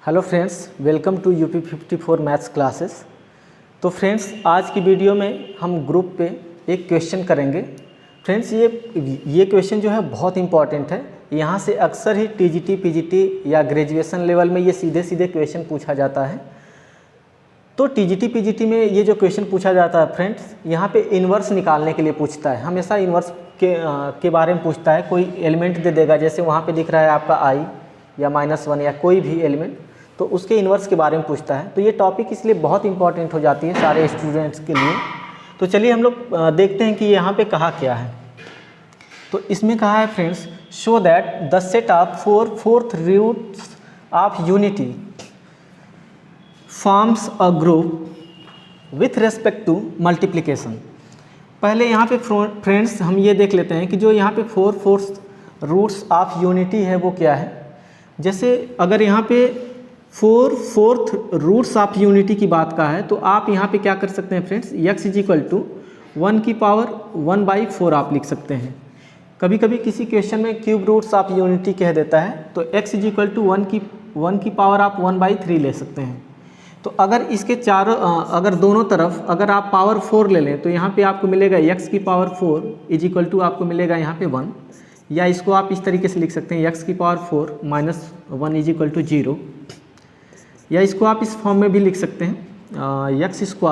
Hello friends, welcome to UP 54 maths classes. तो friends, आज की वीडियो में हम ग्रुप पे एक क्वेश्चन करेंगे। फ्रेंड्स, ये क्वेश्चन जो है बहुत इंपॉर्टेंट है। यहाँ से अक्सर ही टीजीटी, पीजीटी या ग्रेजुएशन लेवल में ये सीधे सीधे क्वेश्चन पूछा जाता है। तो टीजीटी, पीजीटी में ये जो क्वेश्चन पूछा जाता है फ्रेंड्स, यहाँ पे इन्वर्स निकालने के लिए पूछता है। हमेशा इन्वर्स के बारे में पूछता है। कोई एलिमेंट दे देगा, जैसे वहाँ पे दिख रहा है आपका आई या -1 या कोई भी एलिमेंट, तो उसके इन्वर्स के बारे में पूछता है। तो ये टॉपिक इसलिए बहुत इंपॉर्टेंट हो जाती है सारे स्टूडेंट्स के लिए। तो चलिए हम लोग देखते हैं कि यहाँ पे कहा क्या है। तो इसमें कहा है friends, show that the set of 4 fourth roots of unity forms a group with respect to multiplication. पहले यहाँ पे फ्रेंड्स हम ये देख लेते हैं कि जो यहाँ पे 4 फोर्थ रूट्स ऑफ यूनिटी है वो क्या है। जैसे अगर यहाँ पे 4 फोर्थ रूट्स ऑफ यूनिटी की बात का है, तो आप यहाँ पे क्या कर सकते हैं फ्रेंड्स, x = 1 की पावर 1/4 आप लिख सकते हैं। कभी कभी किसी क्वेश्चन में क्यूब रूट्स ऑफ यूनिटी कह देता है, तो x = 1 की पावर आप 1/3 ले सकते हैं। तो अगर इसके चारों अगर दोनों तरफ अगर आप पावर 4 ले लें, तो यहाँ पे आपको मिलेगा x की पावर 4 = आपको मिलेगा यहाँ पे 1, या इसको आप इस तरीके से लिख सकते हैं, x की पावर 4 - 1 = 0, या इसको आप इस फॉर्म में भी लिख सकते हैं, x² -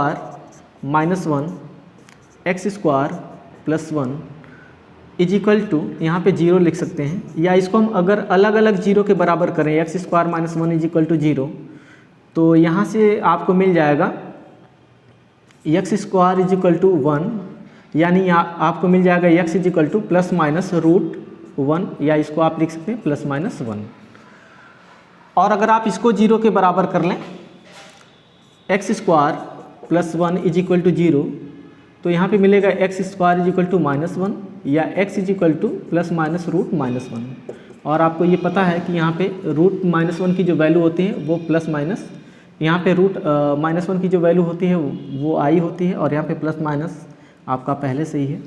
1 x² + 1 = यहाँ पे 0 लिख सकते हैं। या इसको हम अगर अलग अलग 0 के बराबर करें, x² - 1 = 0, तो यहाँ से आपको मिल जाएगा x² = 1, यानी आपको मिल जाएगा x ± √1, या इसको आप लिख सकते हैं ±1। और अगर आप इसको 0 के बराबर कर लें, x² + 1 = 0, तो यहाँ पे मिलेगा x² = -1, या x ± √-1। और आपको ये पता है कि यहाँ पे √-1 की जो वैल्यू होती है वो +- यहाँ पे √-1 की जो वैल्यू होती है वो i होती है, और यहाँ पे +- आपका पहले से ही है।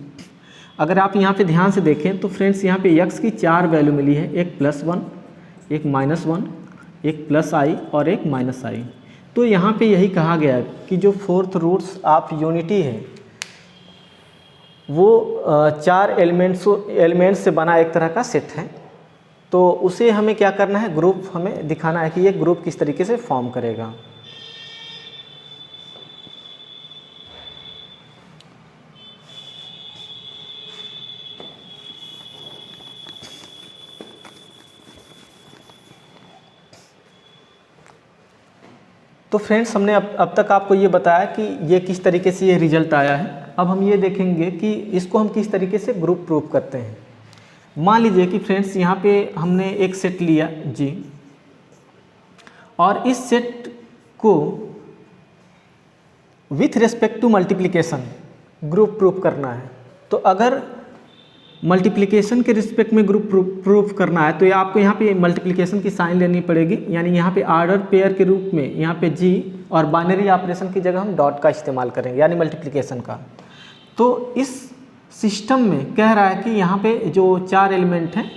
अगर आप यहाँ पे ध्यान से देखें तो फ्रेंड्स, यहाँ पे x की 4 वैल्यू मिली है, एक +1, एक -1, एक +i और एक -i। तो यहाँ पे यही कहा गया कि जो 4th रूट्स ऑफ यूनिटी है वो 4 एलिमेंट्स से बना एक तरह का सेट है। तो उसे हमें क्या करना है, ग्रुप हमें दिखाना है कि ये ग्रुप किस तरीके से फॉर्म करेगा। तो फ्रेंड्स, हमने अब तक आपको ये बताया कि ये किस तरीके से ये रिजल्ट आया है। अब हम ये देखेंगे कि इसको हम किस तरीके से ग्रुप प्रूफ करते हैं। मान लीजिए कि फ्रेंड्स, यहाँ पे हमने एक सेट लिया जी, और इस सेट को with respect to multiplication group proof करना है। तो अगर मल्टीप्लिकेशन के रिस्पेक्ट में ग्रुप प्रूफ करना है, तो ये आपको यहाँ पे मल्टीप्लिकेशन की साइन लेनी पड़ेगी, यानी यहाँ पे ऑर्डर पेयर के रूप में यहाँ पे जी, और बाइनरी ऑपरेशन की जगह हम डॉट का इस्तेमाल करेंगे, यानी मल्टीप्लिकेशन का। तो इस सिस्टम में कह रहा है कि यहाँ पे जो 4 एलिमेंट हैं,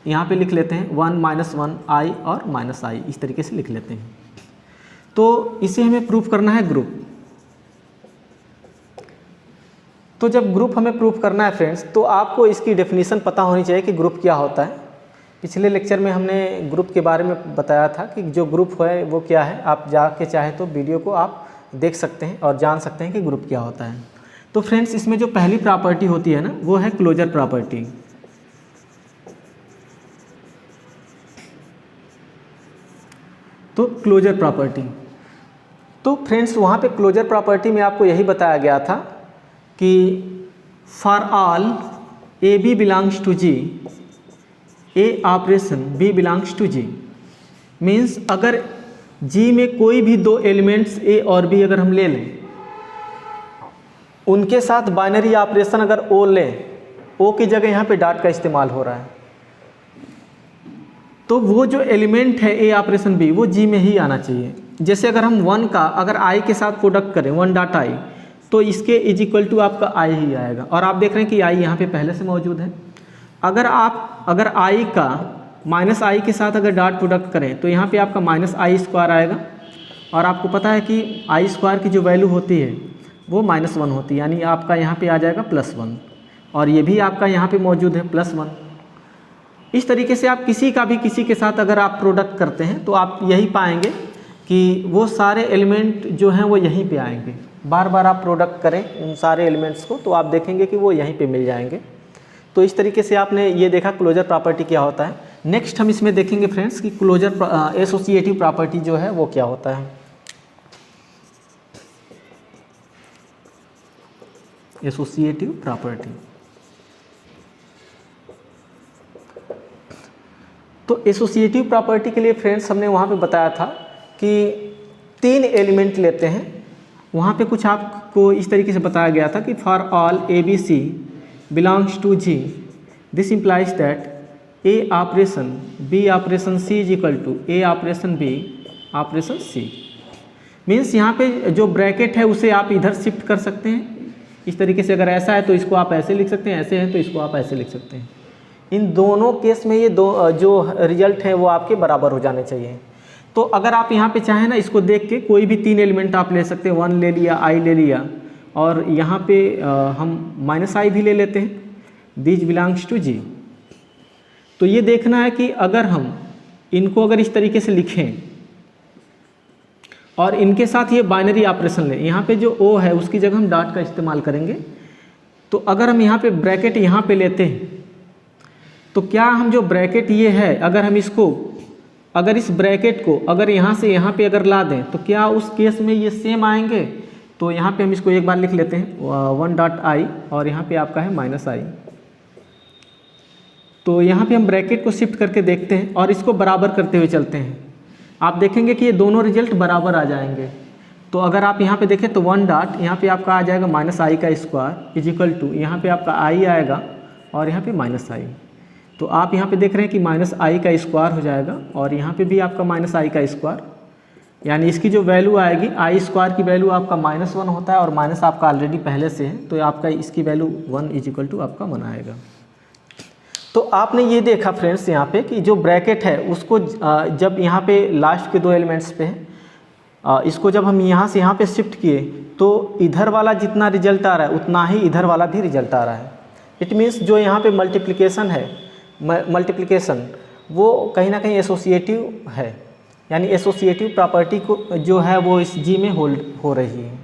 यहाँ पे लिख लेते हैं 1 -1 i और -i, इस तरीके से लिख लेते हैं। तो इसे हमें प्रूफ करना है ग्रुप। तो जब ग्रुप हमें प्रूफ करना है फ्रेंड्स, तो आपको इसकी डेफिनेशन पता होनी चाहिए कि ग्रुप क्या होता है। पिछले लेक्चर में हमने ग्रुप के बारे में बताया था कि जो ग्रुप है वो क्या है। आप जाके चाहे तो वीडियो को आप देख सकते हैं और जान सकते हैं कि ग्रुप क्या होता है। तो फ्रेंड्स, इसमें जो पहली प्रॉपर्टी होती है ना, वो है क्लोजर प्रॉपर्टी। तो क्लोजर प्रॉपर्टी, तो फ्रेंड्स वहाँ पे क्लोजर प्रॉपर्टी में आपको यही बताया गया था कि for all A B belongs to G, A operation B belongs to G, means अगर जी में कोई भी 2 एलिमेंट्स ए और बी अगर हम ले लें, उनके साथ बाइनरी ऑपरेशन अगर ओ लें, ओ की जगह यहाँ पे डॉट का इस्तेमाल हो रहा है, तो वो जो एलिमेंट है ए ऑपरेशन बी वो जी में ही आना चाहिए। जैसे अगर हम 1 का अगर i के साथ प्रोडक्ट करें, 1.i, तो इसके = आपका i ही आएगा। और आप देख रहे हैं कि i यहाँ पे पहले से मौजूद है। अगर i का माइनस आई के साथ अगर डॉट प्रोडक्ट करें तो यहाँ पे आपका माइनस आई स्क्वायर आएगा, और आपको पता है कि आई स्क्वायर की जो वैल्यू होती है वो -1 होती है, यानी आपका यहाँ पे आ जाएगा +1, और ये भी आपका यहाँ पे मौजूद है +1। इस तरीके से आप किसी के साथ अगर आप प्रोडक्ट करते हैं तो आप यही पाएंगे कि वो सारे एलिमेंट जो हैं वो यहीं पे आएंगे। बार बार आप प्रोडक्ट करें उन सारे एलिमेंट्स को तो आप देखेंगे कि वो यहीं पे मिल जाएंगे। तो इस तरीके से आपने ये देखा क्लोजर प्रॉपर्टी क्या होता है। नेक्स्ट हम इसमें देखेंगे फ्रेंड्स कि क्लोजर एसोसिएटिव प्रॉपर्टी जो है वो क्या होता है। एसोसिएटिव प्रॉपर्टी, तो एसोसिएटिव प्रॉपर्टी के लिए फ्रेंड्स हमने वहाँ पे बताया था कि 3 एलिमेंट लेते हैं। वहाँ पे कुछ आपको इस तरीके से बताया गया था कि for all ABC belongs to G, this implies that A operation B operation C is equal to A operation B operation C। Means यहाँ पे जो ब्रैकेट है उसे आप इधर शिफ्ट कर सकते हैं। इस तरीके से अगर ऐसा है तो इसको आप ऐसे लिख सकते हैं, ऐसे है तो इसको आप ऐसे लिख सकते हैं। इन दोनों केस में ये दो जो रिजल्ट है वो आपके बराबर हो जाने चाहिए। तो अगर आप यहाँ पे चाहें ना, इसको देख के कोई भी 3 एलिमेंट आप ले सकते हैं, 1 ले लिया, I ले लिया, और यहाँ पे हम -i भी ले लेते हैं, बीच बिलोंग्स टू G। तो ये देखना है कि अगर हम इनको अगर इस तरीके से लिखें और इनके साथ ये बाइनरी ऑपरेशन लें, यहाँ पे जो O है उसकी जगह हम डॉट का इस्तेमाल करेंगे। तो अगर हम यहाँ पे ब्रैकेट यहाँ पे लेते हैं तो क्या हम जो ब्रैकेट ये है, अगर हम इसको अगर इस ब्रैकेट को अगर यहाँ से यहाँ पे अगर ला दें तो क्या उस केस में ये सेम आएंगे। तो यहाँ पे हम इसको एक बार लिख लेते हैं 1.i, और यहाँ पे आपका है -i। तो यहाँ पे हम ब्रैकेट को शिफ्ट करके देखते हैं और इसको बराबर करते हुए चलते हैं। आप देखेंगे कि ये दोनों रिजल्ट बराबर आ जाएंगे। तो अगर आप यहाँ पे देखें तो 1 डॉट यहाँ पे आपका आ जाएगा -i का स्क्वायर इज इक्वल टू, यहाँ पे आपका i आएगा और यहाँ पे -i। तो आप यहाँ पे देख रहे हैं कि -i का स्क्वायर हो जाएगा, और यहाँ पे भी आपका -i का स्क्वायर, यानी इसकी जो वैल्यू आएगी i स्क्वायर की वैल्यू आपका -1 होता है, और माइनस आपका ऑलरेडी पहले से है तो आपका इसकी वैल्यू 1 इज इक्वल टू आपका 1 आएगा। तो आपने ये देखा फ्रेंड्स यहाँ पे कि जो ब्रैकेट है उसको जब यहाँ पे लास्ट के 2 एलिमेंट्स पे है, इसको जब हम यहाँ से यहाँ पे शिफ्ट किए तो इधर वाला जितना रिजल्ट आ रहा है उतना ही इधर वाला भी रिजल्ट आ रहा है। इट मीन्स जो यहाँ पे मल्टीप्लिकेशन है, मल्टीप्लिकेशन वो कहीं ना कहीं एसोसिएटिव है, यानी एसोसिएटिव प्रॉपर्टी को जो है वो इस G में होल्ड हो रही है।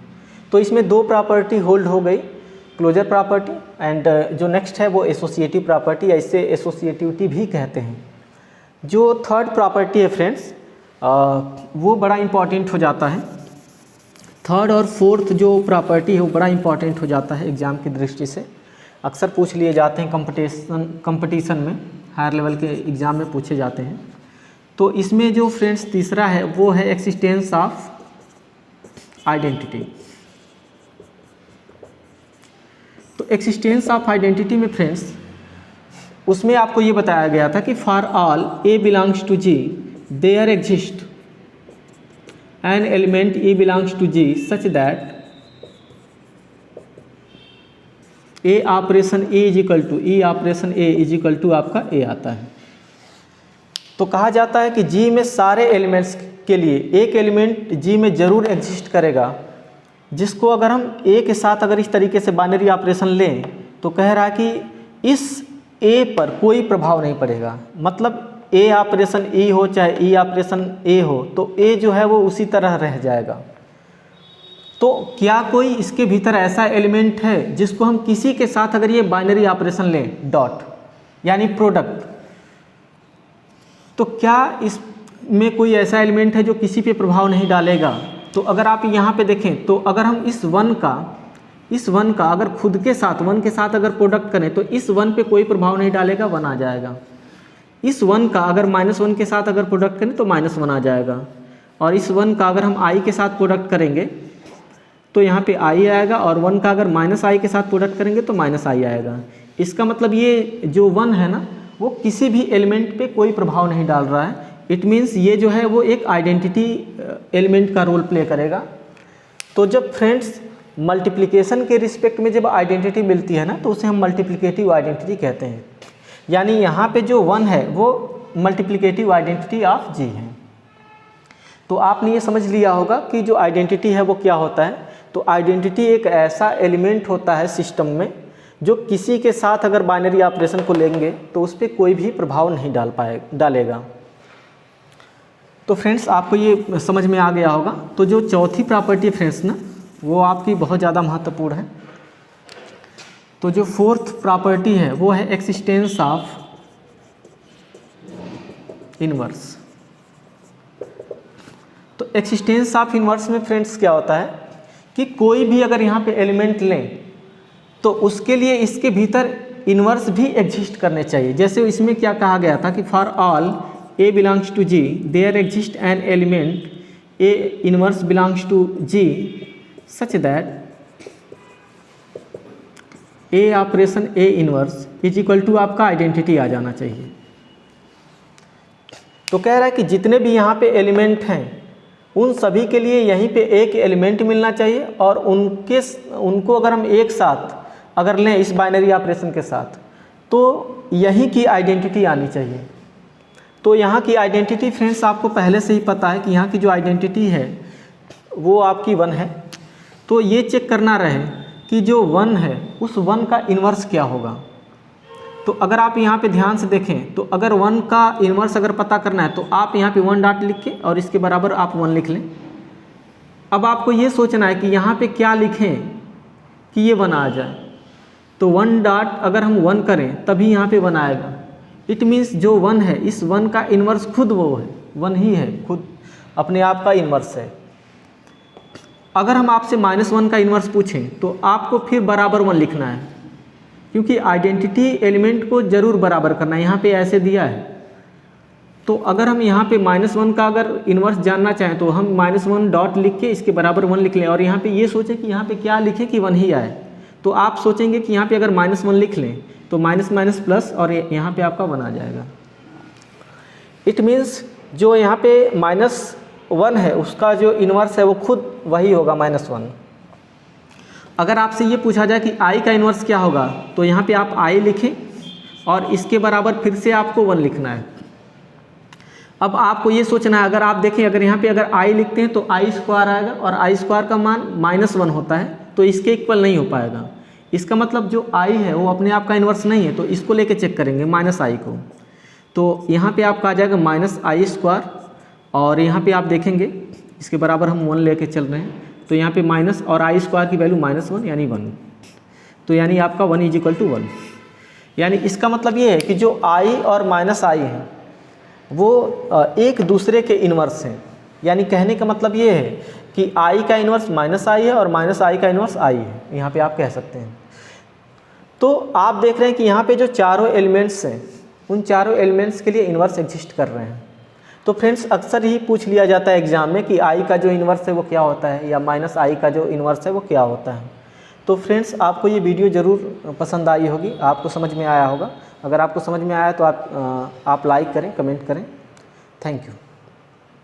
तो इसमें 2 प्रॉपर्टी होल्ड हो गई, क्लोजर प्रॉपर्टी एंड जो नेक्स्ट है वो एसोसिएटिव प्रॉपर्टी, या इससे एसोसिएटिविटी भी कहते हैं। जो थर्ड प्रॉपर्टी है फ्रेंड्स वो बड़ा इम्पॉर्टेंट हो जाता है। थर्ड और फोर्थ जो प्रॉपर्टी है वो बड़ा इम्पॉर्टेंट हो जाता है एग्ज़ाम की दृष्टि से, अक्सर पूछ लिए जाते हैं कंपटीशन में, हायर लेवल के एग्ज़ाम में पूछे जाते हैं। तो इसमें जो फ्रेंड्स तीसरा है वो है एक्सिस्टेंस ऑफ आइडेंटिटी। तो एक्सिस्टेंस ऑफ आइडेंटिटी में फ्रेंड्स उसमें आपको ये बताया गया था कि for all A belongs to G there exist an element E belongs to G such that A operation A is equal to E operation A is equal to आपका A आता है। तो कहा जाता है कि G में सारे एलिमेंट्स के लिए एक एलिमेंट G में ज़रूर एग्जिस्ट करेगा, जिसको अगर हम A के साथ अगर इस तरीके से बाइनरी ऑपरेशन लें तो कह रहा है कि इस A पर कोई प्रभाव नहीं पड़ेगा। मतलब A ऑपरेशन E हो चाहे E ऑपरेशन A हो, तो A जो है वो उसी तरह रह जाएगा। तो क्या कोई इसके भीतर ऐसा एलिमेंट है जिसको हम किसी के साथ अगर ये बाइनरी ऑपरेशन लें डॉट यानी प्रोडक्ट, तो क्या इसमें कोई ऐसा एलिमेंट है जो किसी पे प्रभाव नहीं डालेगा। तो अगर आप यहाँ पे देखें तो अगर हम इस वन का अगर खुद के साथ 1 के साथ अगर प्रोडक्ट करें तो इस 1 पे कोई प्रभाव नहीं डालेगा, 1 आ जाएगा। इस 1 का अगर -1 के साथ अगर प्रोडक्ट करें तो -1 आ जाएगा, और इस 1 का अगर हम i के साथ प्रोडक्ट करेंगे तो यहाँ पे i आएगा, और 1 का अगर -i के साथ प्रोडक्ट करेंगे तो -i आएगा। इसका मतलब ये जो 1 है ना वो किसी भी एलिमेंट पे कोई प्रभाव नहीं डाल रहा है। इट मीन्स ये जो है वो एक आइडेंटिटी एलिमेंट का रोल प्ले करेगा। तो जब फ्रेंड्स मल्टीप्लिकेशन के रिस्पेक्ट में जब आइडेंटिटी मिलती है ना तो उसे हम मल्टीप्लिकेटिव आइडेंटिटी कहते हैं। यानी यहाँ पे जो 1 है वो मल्टीप्लिकेटिव आइडेंटिटी ऑफ जी है। तो आपने ये समझ लिया होगा कि जो आइडेंटिटी है वो क्या होता है। तो आइडेंटिटी एक ऐसा एलिमेंट होता है सिस्टम में जो किसी के साथ अगर बाइनरी ऑपरेशन को लेंगे तो उस पर कोई भी प्रभाव नहीं डालेगा। तो फ्रेंड्स आपको ये समझ में आ गया होगा। तो जो चौथी प्रॉपर्टी फ्रेंड्स ना वो आपकी बहुत ज़्यादा महत्वपूर्ण है। तो जो फोर्थ प्रॉपर्टी है वो है एक्सिस्टेंस ऑफ इनवर्स। तो एक्सिस्टेंस ऑफ इनवर्स में फ्रेंड्स क्या होता है कि कोई भी अगर यहाँ पे एलिमेंट लें तो उसके लिए इसके भीतर इनवर्स भी एग्जिस्ट करने चाहिए। जैसे इसमें क्या कहा गया था कि for all A belongs to G there exist an element A inverse belongs to G such that A operation A inverse is equal to आपका आइडेंटिटी आ जाना चाहिए। तो कह रहा है कि जितने भी यहाँ पे एलिमेंट हैं उन सभी के लिए यहीं पे एक एलिमेंट मिलना चाहिए और उनको अगर हम एक साथ अगर लें इस बाइनरी ऑपरेशन के साथ तो यहीं की आइडेंटिटी आनी चाहिए। तो यहाँ की आइडेंटिटी फ्रेंड्स आपको पहले से ही पता है कि यहाँ की जो आइडेंटिटी है वो आपकी 1 है। तो ये चेक करना रहे कि जो 1 है उस 1 का इन्वर्स क्या होगा। तो अगर आप यहाँ पे ध्यान से देखें तो अगर 1 का इन्वर्स अगर पता करना है तो आप यहाँ पे 1 डॉट लिख के और इसके बराबर आप 1 लिख लें। अब आपको ये सोचना है कि यहाँ पे क्या लिखें कि ये 1 आ जाए। तो 1 डॉट अगर हम 1 करें तभी यहाँ पे 1 आएगा। इट मीन्स जो 1 है इस 1 का इन्वर्स खुद वो है, 1 ही है, खुद अपने आप का इन्वर्स है। अगर हम आपसे -1 का इन्वर्स पूछें तो आपको फिर बराबर 1 लिखना है क्योंकि आइडेंटिटी एलिमेंट को जरूर बराबर करना है। यहाँ पे ऐसे दिया है तो अगर हम यहाँ पे -1 का अगर इन्वर्स जानना चाहें तो हम -1 डॉट लिख के इसके बराबर 1 लिख लें और यहाँ पे ये सोचें कि यहाँ पे क्या लिखें कि 1 ही आए। तो आप सोचेंगे कि यहाँ पे अगर -1 लिख लें तो माइनस माइनस प्लस और यहाँ पे आपका 1 आ जाएगा। इट मीन्स जो यहाँ पे -1 है उसका जो इन्वर्स है वो खुद वही होगा -1। अगर आपसे ये पूछा जाए कि i का इन्वर्स क्या होगा तो यहाँ पे आप i लिखें और इसके बराबर फिर से आपको 1 लिखना है। अब आपको ये सोचना है, अगर आप देखें अगर यहाँ पे अगर i लिखते हैं तो i² आएगा और i² का मान -1 होता है तो इसके इक्वल नहीं हो पाएगा। इसका मतलब जो i है वो अपने आप का इन्वर्स नहीं है तो इसको लेके चेक करेंगे -i को। तो यहाँ पे आपका आ जाएगा -i² और यहाँ पे आप देखेंगे इसके बराबर हम 1 लेके चल रहे हैं तो यहाँ पे माइनस और i² की वैल्यू -1 यानी 1। तो यानी आपका 1 = 1। यानी इसका मतलब ये है कि जो i और -i हैं वो एक दूसरे के इन्वर्स हैं। यानी कहने का मतलब ये है कि i का इन्वर्स -i है और -i का इन्वर्स i है, यहाँ पे आप कह सकते हैं। तो आप देख रहे हैं कि यहाँ पे जो चारों एलिमेंट्स हैं उन चारों एलिमेंट्स के लिए इन्वर्स एग्जिस्ट कर रहे हैं। तो फ्रेंड्स अक्सर ही पूछ लिया जाता है एग्जाम में कि i का जो इन्वर्स है वो क्या होता है या -i का जो इन्वर्स है वो क्या होता है। तो फ्रेंड्स आपको ये वीडियो ज़रूर पसंद आई होगी, आपको समझ में आया होगा। अगर आपको समझ में आया तो आप लाइक करें, कमेंट करें। Thank you.